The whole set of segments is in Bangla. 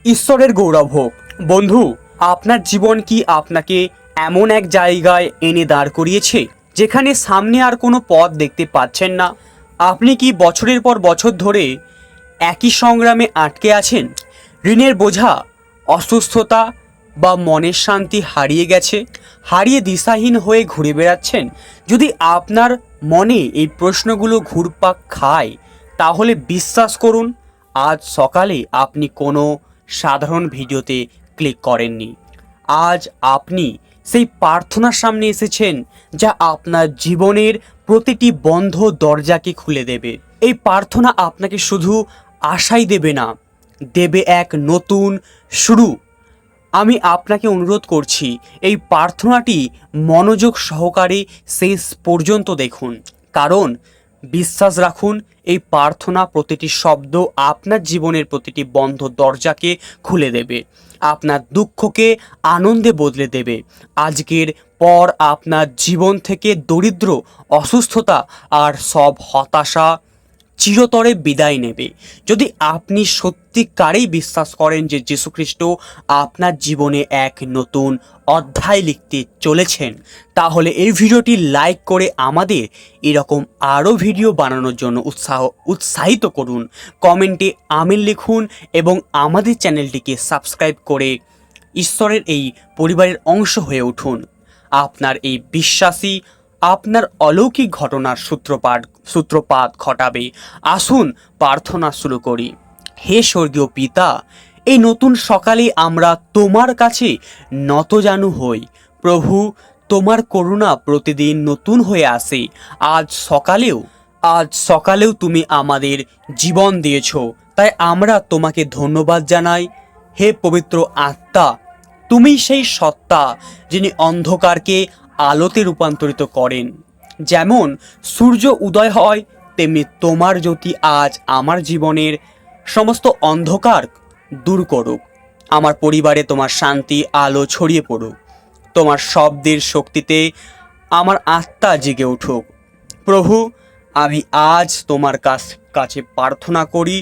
ঈশ্বরের গৌরব হোক। বন্ধু, আপনার জীবন কি আপনাকে এমন এক জায়গায় এনে দাঁড় করিয়েছে যেখানে সামনে আর কোনো পথ দেখতে পাচ্ছেন না? আপনি কি বছরের পর বছর ধরে একই সংগ্রামে আটকে আছেন? ঋণের বোঝা, অসুস্থতা বা মনের শান্তি হারিয়ে দিশাহীন হয়ে ঘুরে বেড়াচ্ছেন? যদি আপনার মনে এই প্রশ্নগুলো ঘুরপাক খায়, তাহলে বিশ্বাস করুন, আজ সকালে আপনি কোনো সাধারণ ভিডিওতে ক্লিক করেননি। আজ আপনি সেই প্রার্থনার সামনে এসেছেন যা আপনার জীবনের প্রতিটি বন্ধ দরজাকে খুলে দেবে। এই প্রার্থনা আপনাকে শুধু আশাই দেবে না, দেবে এক নতুন শুরু। আমি আপনাকে অনুরোধ করছি, এই প্রার্থনাটি মনোযোগ সহকারে শেষ পর্যন্ত দেখুন, কারণ বিশ্বাস রাখুন, এই প্রার্থনা প্রতিটি শব্দ আপনার জীবনের প্রতিটি বন্ধ দরজাকে খুলে দেবে, আপনার দুঃখকে আনন্দে বদলে দেবে। আজকের পর আপনার জীবন থেকে দরিদ্র, অসুস্থতা আর সব হতাশা চিরতরে বিদায় নেবে। যদি আপনি সত্যিকারেই বিশ্বাস করেন যে যীশুখ্রিস্ট আপনার জীবনে এক নতুন অধ্যায় লিখতে চলেছেন, তাহলে এই ভিডিওটি লাইক করে আমাদের এরকম আরও ভিডিও বানানোর জন্য উৎসাহিত করুন। কমেন্টে আমিন লিখুন এবং আমাদের চ্যানেলটিকে সাবস্ক্রাইব করে ঈশ্বরের এই পরিবারের অংশ হয়ে উঠুন। আপনার এই বিশ্বাসী আপনার অলৌকিক ঘটনার সূত্রপাত ঘটাবে। আসুন প্রার্থনা শুরু করি। হে স্বর্গীয় পিতা, এই নতুন সকালে আমরা তোমার কাছে নতজানু হই। প্রভু, তোমার করুণা প্রতিদিন নতুন হয়ে আসে। আজ সকালেও তুমি আমাদের জীবন দিয়েছ, তাই আমরা তোমাকে ধন্যবাদ জানাই। হে পবিত্র আত্মা, তুমি সেই সত্তা যিনি অন্ধকারকে আলোতে রূপান্তরিত করেন। যেমন সূর্য উদয় হয়, তেমনি তোমার জ্যোতি আজ আমার জীবনের সমস্ত অন্ধকার দূর করুক। আমার পরিবারে তোমার শান্তি আলো ছড়িয়ে পড়ুক। তোমার শব্দের শক্তিতে আমার আত্মা জেগে উঠুক। প্রভু, আমি আজ তোমার কাছে প্রার্থনা করি,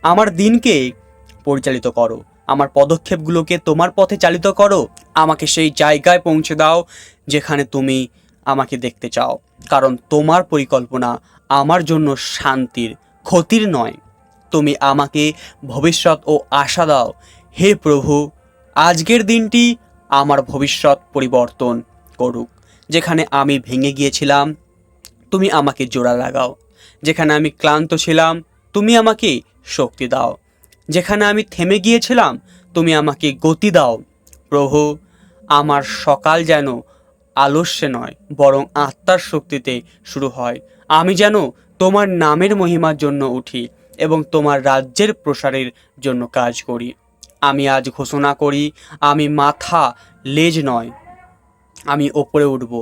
আমার দিনকে পরিচালিত করো, আমার পদক্ষেপগুলোকে তোমার পথে চালিত করো। আমাকে সেই জায়গায় পৌঁছে দাও যেখানে তুমি আমাকে দেখতে চাও, কারণ তোমার পরিকল্পনা আমার জন্য শান্তির, ক্ষতির নয়। তুমি আমাকে ভবিষ্যৎ ও আশা দাও। হে প্রভু, আজকের দিনটি আমার ভবিষ্যৎ পরিবর্তন করুক। যেখানে আমি ভেঙে গিয়েছিলাম, তুমি আমাকে জোড়া লাগাও। যেখানে আমি ক্লান্ত ছিলাম, তুমি আমাকে শক্তি দাও। যেখানে আমি থেমে গিয়েছিলাম, তুমি আমাকে গতি দাও। প্রভু, আমার সকাল যেন আলস্যে নয়, বরং আত্মার শক্তিতে শুরু হয়। আমি যেন তোমার নামের মহিমার জন্য উঠি এবং তোমার রাজ্যের প্রসারের জন্য কাজ করি। আমি আজ ঘোষণা করি, আমি মাথা, লেজ নয়, আমি ওপরে উঠব,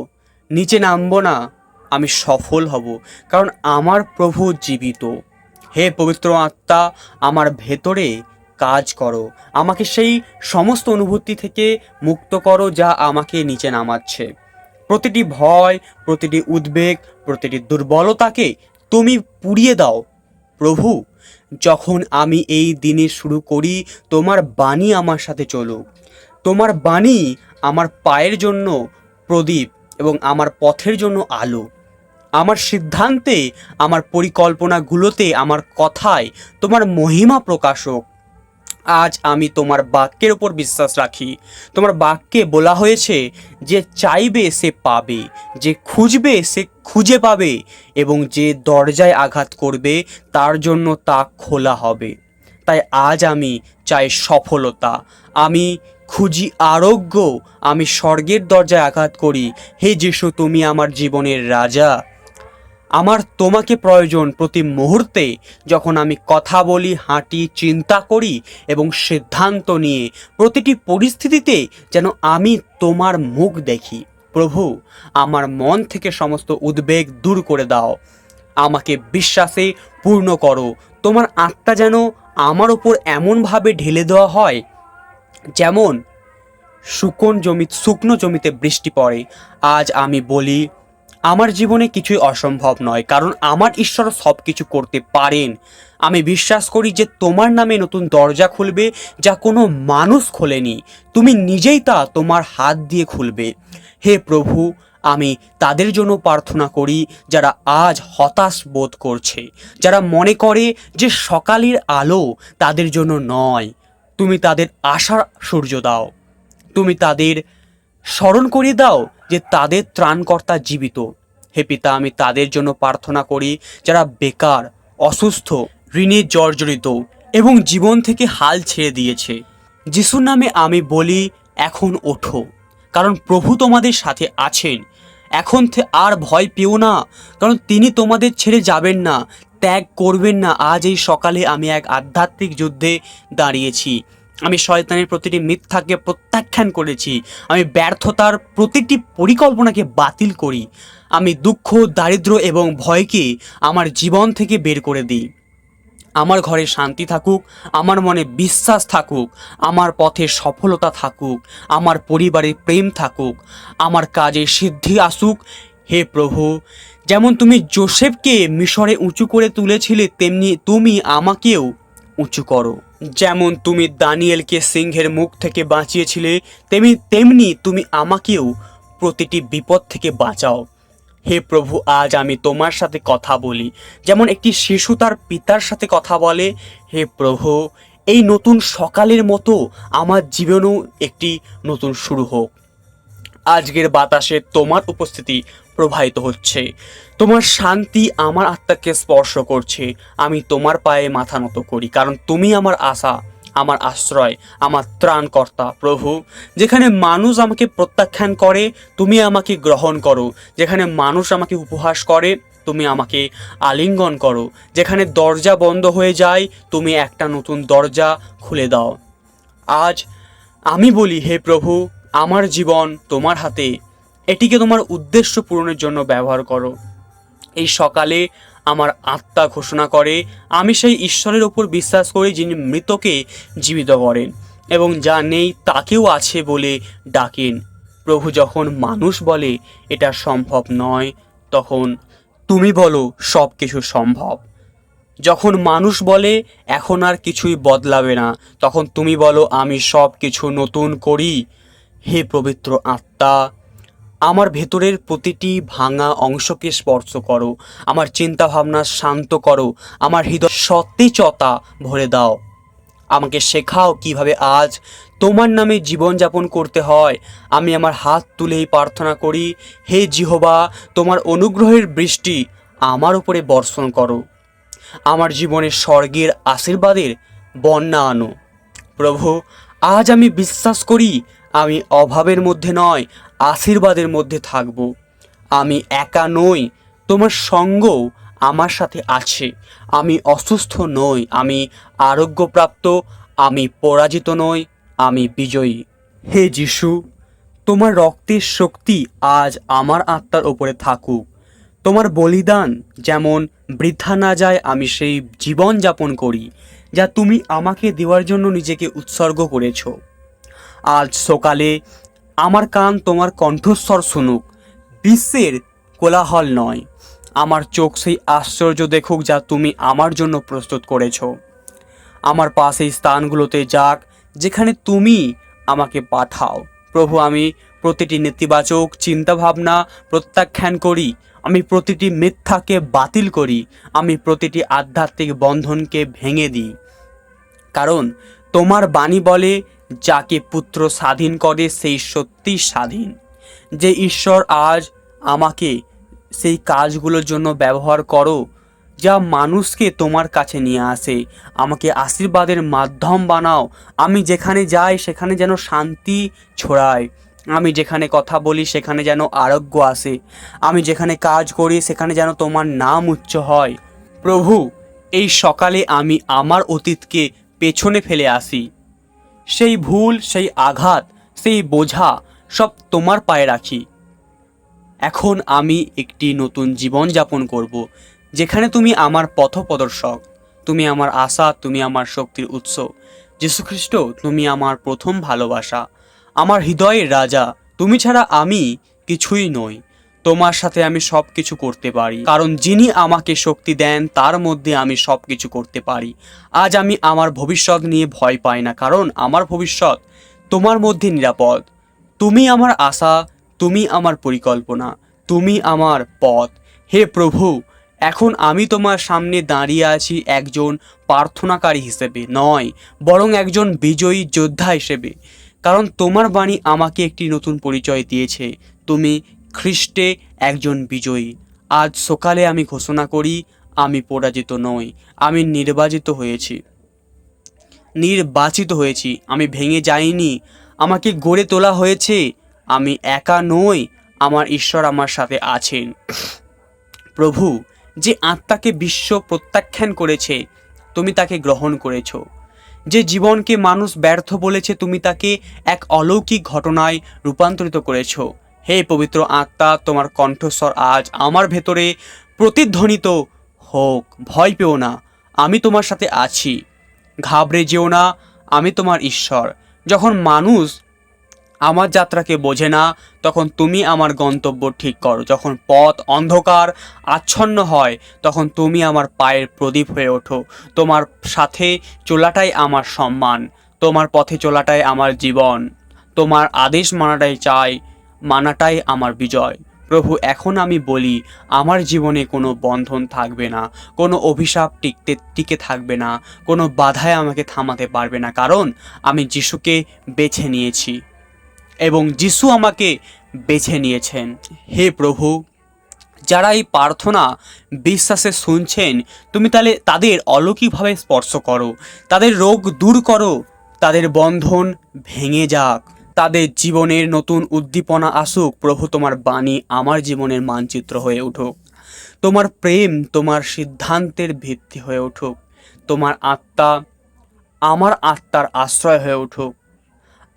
নিচে নামবো না, আমি সফল হব, কারণ আমার প্রভু জীবিত। হে পবিত্র আত্মা, আমার ভেতরে কাজ করো, আমাকে সেই সমস্ত অনুভূতি থেকে মুক্ত করো যা আমাকে নিচে নামাচ্ছে। প্রতিটি ভয়, প্রতিটি উদ্বেগ, প্রতিটি দুর্বলতাকে তুমি পুড়িয়ে দাও। প্রভু, যখন আমি এই দিনে শুরু করি, তোমার বাণী আমার সাথে চলুক। তোমার বাণী আমার পায়ের জন্য প্রদীপ এবং আমার পথের জন্য আলো। আমার সিদ্ধান্তে, আমার পরিকল্পনাগুলোতে, আমার কথায় তোমার মহিমা প্রকাশ হোক। আজ আমি তোমার বাক্যের ওপর বিশ্বাস রাখি। তোমার বাক্যে বলা হয়েছে, যে চাইবে সে পাবে, যে খুঁজবে সে খুঁজে পাবে, এবং যে দরজায় আঘাত করবে তার জন্য তা খোলা হবে। তাই আজ আমি চাই সফলতা, আমি খুঁজি আরোগ্য, আমি স্বর্গের দরজায় আঘাত করি। হে যিশু, তুমি আমার জীবনের রাজা। আমার তোমাকে প্রয়োজন প্রতি মুহূর্তে, যখন আমি কথা বলি, হাঁটি, চিন্তা করি এবং সিদ্ধান্ত নিয়ে। প্রতিটি পরিস্থিতিতে যেন আমি তোমার মুখ দেখি। প্রভু, আমার মন থেকে সমস্ত উদ্বেগ দূর করে দাও, আমাকে বিশ্বাসে পূর্ণ করো। তোমার আত্মা যেন আমার ওপর এমনভাবে ঢেলে দেওয়া হয় যেমন শুকনো জমিতে বৃষ্টি পড়ে। আজ আমি বলি, আমার জীবনে কিছুই অসম্ভব নয়, কারণ আমার ঈশ্বর সব কিছু করতে পারেন। আমি বিশ্বাস করি যে তোমার নামে নতুন দরজা খুলবে, যা কোনো মানুষ খোলেনি। তুমি নিজেই তা তোমার হাত দিয়ে খুলবে। হে প্রভু, আমি তাদের জন্য প্রার্থনা করি যারা আজ হতাশ বোধ করছে, যারা মনে করে যে সকালের আলো তাদের জন্য নয়। তুমি তাদের আশার সূর্য দাও। তুমি তাদের স্মরণ করিয়ে দাও যে তাদের ত্রাণকর্তা জীবিত। হে পিতা, আমি তাদের জন্য প্রার্থনা করি যারা বেকার, অসুস্থ, ঋণে জর্জরিত এবং জীবন থেকে হাল ছেড়ে দিয়েছে। যিশুর নামে আমি বলি, এখন ওঠো, কারণ প্রভু তোমাদের সাথে আছেন। এখন আর ভয় পেও না, কারণ তিনি তোমাদের ছেড়ে যাবেন না, ত্যাগ করবেন না। আজ এই সকালে আমি এক আধ্যাত্মিক যুদ্ধে দাঁড়িয়েছি। আমি শয়তানের প্রতিটি মিথ্যাকে প্রত্যাখ্যান করেছি। আমি ব্যর্থতার প্রতিটি পরিকল্পনাকে বাতিল করি। আমি দুঃখ, দারিদ্র্য এবং ভয়কে আমার জীবন থেকে বের করে দিই। আমার ঘরে শান্তি থাকুক, আমার মনে বিশ্বাস থাকুক, আমার পথে সফলতা থাকুক, আমার পরিবারে প্রেম থাকুক, আমার কাজে সিদ্ধি আসুক। হে প্রভু, যেমন তুমি যোসেফকে মিশরে উঁচু করে তুলেছিলে, তেমনি তুমি আমাকেও উঁচু করো। যেমন তুমি দানিয়েলকে সিংহের মুখ থেকে বাঁচিয়েছিলে, তেমনি তুমি আমাকেও প্রতিটি বিপদ থেকে বাঁচাও। হে প্রভু, আজ আমি তোমার সাথে কথা বলি যেমন একটি শিশু তার পিতার সাথে কথা বলে। হে প্রভু, এই নতুন সকালের মতো আমার জীবনেও একটি নতুন শুরু হোক। আজকের বাতাসে তোমার উপস্থিতি প্রবাহিত হচ্ছে, তোমার শান্তি আমার আত্মাকে স্পর্শ করছে। আমি তোমার পায়ে মাথা নত করি, কারণ তুমি আমার আশা, আমার আশ্রয়, আমার ত্রাণকর্তা। প্রভু, যেখানে মানুষ আমাকে প্রত্যাখ্যান করে, তুমি আমাকে গ্রহণ করো। যেখানে মানুষ আমাকে উপহাস করে, তুমি আমাকে আলিঙ্গন করো। যেখানে দরজা বন্ধ হয়ে যায়, তুমি একটা নতুন দরজা খুলে দাও। আজ আমি বলি, হে প্রভু, আমার জীবন তোমার হাতে, এটিকে তোমার উদ্দেশ্য পূরণের জন্য ব্যবহার করো। এই সকালে আমার আত্মা ঘোষণা করে, আমি সেই ঈশ্বরের ওপর বিশ্বাস করি যিনি মৃতকে জীবিত করেন এবং যা নেই তাকেও আছে বলে ডাকেন। প্রভু, যখন মানুষ বলে এটা সম্ভব নয়, তখন তুমি বলো সব কিছু সম্ভব। যখন মানুষ বলে এখন আর কিছুই বদলাবে না, তখন তুমি বলো আমি সব কিছু নতুন করি। হে পবিত্র আত্মা, আমার ভেতরের প্রতিটি ভাঙা অংশকে স্পর্শ করো, আমার চিন্তা ভাবনা শান্ত করো, আমার হৃদয় সতেজতা ভরে দাও। আমাকে শেখাও কিভাবে আজ তোমার নামে জীবনযাপন করতে হয়। আমি আমার হাত তুলেই প্রার্থনা করি, হে জিহোবা, তোমার অনুগ্রহের বৃষ্টি আমার উপরে বর্ষণ করো। আমার জীবনে স্বর্গের আশীর্বাদের বন্যা আনো। প্রভু, আজ আমি বিশ্বাস করি আমি অভাবের মধ্যে নয়, আশীর্বাদের মধ্যে থাকব। আমি একা নই, তোমার সঙ্গও আমার সাথে আছে। আমি অসুস্থ নই, আমি আরোগ্যপ্রাপ্ত। আমি পরাজিত নই, আমি বিজয়ী। হে যিশু, তোমার রক্তের শক্তি আজ আমার আত্মার ওপরে থাকুক। তোমার বলিদান যেমন বৃথা না যায়, আমি সেই জীবন যাপন করি যা তুমি আমাকে দেওয়ার জন্য নিজেকে উৎসর্গ করেছ। আজ সকালে আমার কান তোমার কণ্ঠস্বর শুনুক, বিশ্বের কোলাহল নয়। আমার চোখ সেই আশ্চর্য দেখুক যা তুমি আমার জন্য প্রস্তুত করেছ। আমার পাশে স্থানগুলোতে যাক যেখানে তুমি আমাকে পাঠাও। প্রভু, আমি প্রতিটি নেতিবাচক চিন্তাভাবনা প্রত্যাখ্যান করি। আমি প্রতিটি মিথ্যাকে বাতিল করি। আমি প্রতিটি আধ্যাত্মিক বন্ধনকে ভেঙে দিই, কারণ তোমার বাণী বলে যাকে পুত্র স্বাধীন করে সেই সত্যি স্বাধীন। যে ঈশ্বর আজ আমাকে সেই কাজগুলোর জন্য ব্যবহার করো যা মানুষকে তোমার কাছে নিয়ে আসে, আমাকে আশীর্বাদের মাধ্যম বানাও। আমি যেখানে যাই সেখানে যেন শান্তি ছড়ায়, আমি যেখানে কথা বলি সেখানে যেন আরোগ্য আসে, আমি যেখানে কাজ করি সেখানে যেন তোমার নাম উচ্চ হয়। প্রভু, এই সকালে আমি আমার অতীতকে পেছনে ফেলে আসি। সেই ভুল, সেই আঘাত, সেই বোঝা সব তোমার পায়ে রাখি। এখন আমি একটি নতুন জীবন যাপন করব, যেখানে তুমি আমার পথপ্রদর্শক, তুমি আমার আশা, তুমি আমার শক্তির উৎস। যীশুখ্রিস্ট, তুমি আমার প্রথম ভালোবাসা, আমার হৃদয়ের রাজা। তুমি ছাড়া আমি কিছুই নই। তোমার সাথে আমি সব কিছু করতে পারি, কারণ যিনি আমাকে শক্তি দেন তার মধ্যে আমি সব কিছু করতে পারি। আজ আমি আমার ভবিষ্যৎ নিয়ে ভয় পাই না, কারণ আমার ভবিষ্যৎ তোমার মধ্যে নিরাপদ। তুমি আমার আশা, তুমি আমার পরিকল্পনা, তুমি আমার পথ। হে প্রভু, এখন আমি তোমার সামনে দাঁড়িয়ে আছি একজন প্রার্থনাকারী হিসেবে নয়, বরং একজন বিজয়ী যোদ্ধা হিসেবে। কারণ তোমার বাণী আমাকে একটি নতুন পরিচয় দিয়েছে, তুমি খ্রিস্টে একজন বিজয়ী। আজ সকালে আমি ঘোষণা করি, আমি পরাজিত নই, আমি নির্বাচিত হয়েছি। আমি ভেঙে যাইনি, আমাকে গড়ে তোলা হয়েছে। আমি একা নই, আমার ঈশ্বর আমার সাথে আছেন। প্রভু, যে আত্মাকে বিশ্ব প্রত্যাখ্যান করেছে তুমি তাকে গ্রহণ করেছো। যে জীবনকে মানুষ ব্যর্থ বলেছে তুমি তাকে এক অলৌকিক ঘটনায় রূপান্তরিত করেছো। হে পবিত্র আত্মা, তোমার কণ্ঠস্বর আজ আমার ভেতরে প্রতিধ্বনিত হোক। ভয় পেও না, আমি তোমার সাথে আছি। ঘাবড়ে যেও না, আমি তোমার ঈশ্বর। যখন মানুষ আমার যাত্রাকে বোঝে না, তখন তুমি আমার গন্তব্য ঠিক করো। যখন পথ অন্ধকার আচ্ছন্ন হয়, তখন তুমি আমার পায়ের প্রদীপ হয়ে ওঠো। তোমার সাথে চলাটাই আমার সম্মান, তোমার পথে চলাটাই আমার জীবন, তোমার আদেশ মানাটাই আমার বিজয়। প্রভু, এখন আমি বলি, আমার জীবনে কোনো বন্ধন থাকবে না, কোনো অভিশাপ টিকে থাকবে না, কোনো বাধায় আমাকে থামাতে পারবে না, কারণ আমি যিশুকে বেছে নিয়েছি এবং যিশু আমাকে বেছে নিয়েছেন। হে প্রভু, যারা এই প্রার্থনা বিশ্বাসে শুনছেন, তুমি তাহলে তাদের অলৌকিকভাবে স্পর্শ করো, তাদের রোগ দূর করো, তাদের বন্ধন ভেঙে যাক, তাদের জীবনের নতুন উদ্দীপনা আসুক। প্রভু, তোমার বাণী আমার জীবনের মানচিত্র হয়ে উঠুক, তোমার প্রেম তোমার সিদ্ধান্তের ভিত্তি হয়ে উঠুক, তোমার আত্মা আমার আত্মার আশ্রয় হয়ে উঠুক।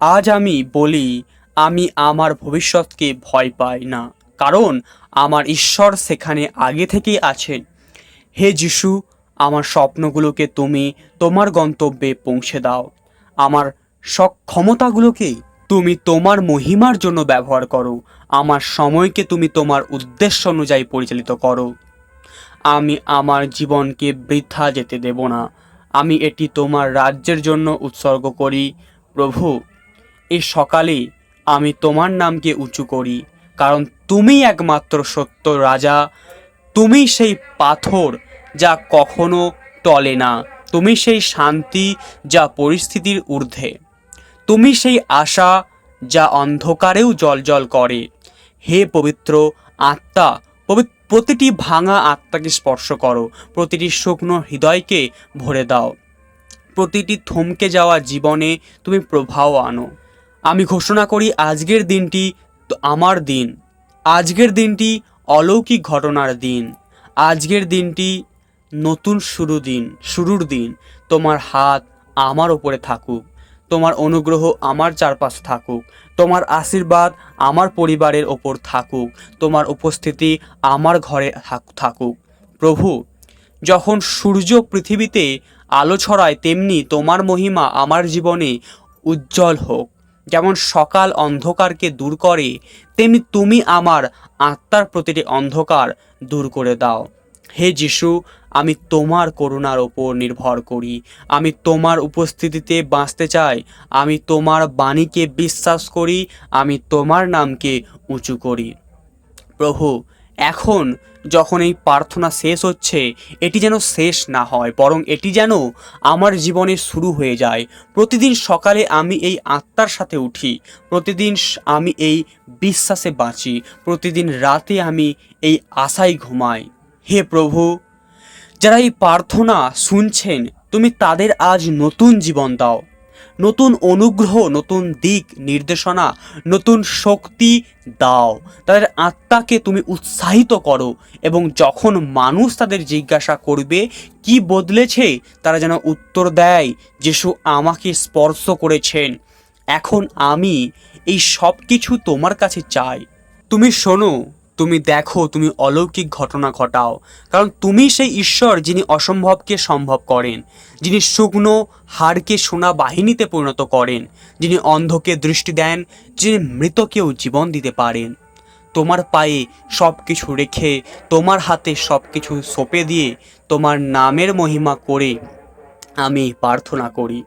আজ আমি বলি, আমি আমার ভবিষ্যৎকে ভয় পাই না, কারণ আমার ঈশ্বর সেখানে আগে থেকেই আছেন। হে যিশু, আমার স্বপ্নগুলোকে তুমি তোমার গন্তব্যে পৌঁছে দাও। আমার সক্ষমতাগুলোকে তুমি তোমার মহিমার জন্য ব্যবহার করো। আমার সময়কে তুমি তোমার উদ্দেশ্য অনুযায়ী পরিচালিত করো। আমি আমার জীবনকে বৃথা যেতে দেব না, আমি এটি তোমার রাজ্যের জন্য উৎসর্গ করি। প্রভু, এই সকালে আমি তোমার নামকে উঁচু করি, কারণ তুমি একমাত্র সত্য রাজা। তুমি সেই পাথর যা কখনো টলে না, তুমি সেই শান্তি যা পরিস্থিতির ঊর্ধ্বে, তুমি সেই আশা যা অন্ধকারেও জ্বলজ্বল করে। হে পবিত্র আত্মা, প্রতিটি ভাঙা আত্মাকে স্পর্শ করো, প্রতিটি শুকনো হৃদয়কে ভরে দাও, প্রতিটি থমকে যাওয়া জীবনে তুমি প্রবাহ আনো। আমি ঘোষণা করি, আজকের দিনটি আমার দিন, আজকের দিনটি অলৌকিক ঘটনার দিন, আজকের দিনটি নতুন শুরুর দিন। তোমার হাত আমার ওপরে থাকুক, তোমার অনুগ্রহ আমার চারপাশে থাকুক, তোমার আশীর্বাদ আমার পরিবারের ওপর থাকুক, তোমার উপস্থিতি আমার ঘরে থাকুক। প্রভু, যখন সূর্য পৃথিবীতে আলো ছড়ায়, তেমনি তোমার মহিমা আমার জীবনে উজ্জ্বল হোক। যেমন সকাল অন্ধকারকে দূর করে, তেমনি তুমি আমার আত্মার প্রতিটি অন্ধকার দূর করে দাও। হে যিশু, আমি তোমার করুণার ওপর নির্ভর করি, আমি তোমার উপস্থিতিতে বাঁচতে চাই, আমি তোমার বাণীকে বিশ্বাস করি, আমি তোমার নামকে উঁচু করি। প্রভু, এখন যখন এই প্রার্থনা শেষ হচ্ছে, এটি যেন শেষ না হয়, বরং এটি যেন আমার জীবনে শুরু হয়ে যায়। প্রতিদিন সকালে আমি এই আত্মার সাথে উঠি, প্রতিদিন আমি এই বিশ্বাসে বাঁচি, প্রতিদিন রাতে আমি এই আশায় ঘুমাই। হে প্রভু, যারা এই প্রার্থনা শুনছেন, তুমি তাদের আজ নতুন জীবন দাও, নতুন অনুগ্রহ, নতুন দিক নির্দেশনা, নতুন শক্তি দাও। তাদের আত্মাকে তুমি উৎসাহিত করো, এবং যখন মানুষ তাদের জিজ্ঞাসা করবে কি বদলেছে, তারা যেন উত্তর দেয়, যিশু আমাকে স্পর্শ করেছেন। এখন আমি এই সব কিছু তোমার কাছে চাই। তুমি শোনো, তুমি দেখো, তুমি অলৌকিক ঘটনা ঘটাও, কারণ তুমি সেই ঈশ্বর যিনি অসম্ভবকে সম্ভব করেন, যিনি শুকনো হাড়কে সোনা বাহিনীতে পরিণত করেন, যিনি অন্ধকে দৃষ্টি দেন, যিনি মৃতকেও জীবন দিতে পারেন। তোমার পায়ে সব কিছু রেখে, তোমার হাতে সব কিছু সঁপে দিয়ে তোমার নামের মহিমা করে আমি প্রার্থনা করি।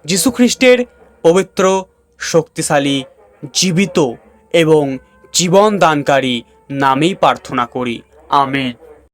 যীশু খ্রিস্টের পবিত্র, শক্তিশালী, জীবিত এবং জীবন দানকারী নামেই প্রার্থনা করি। আমেন।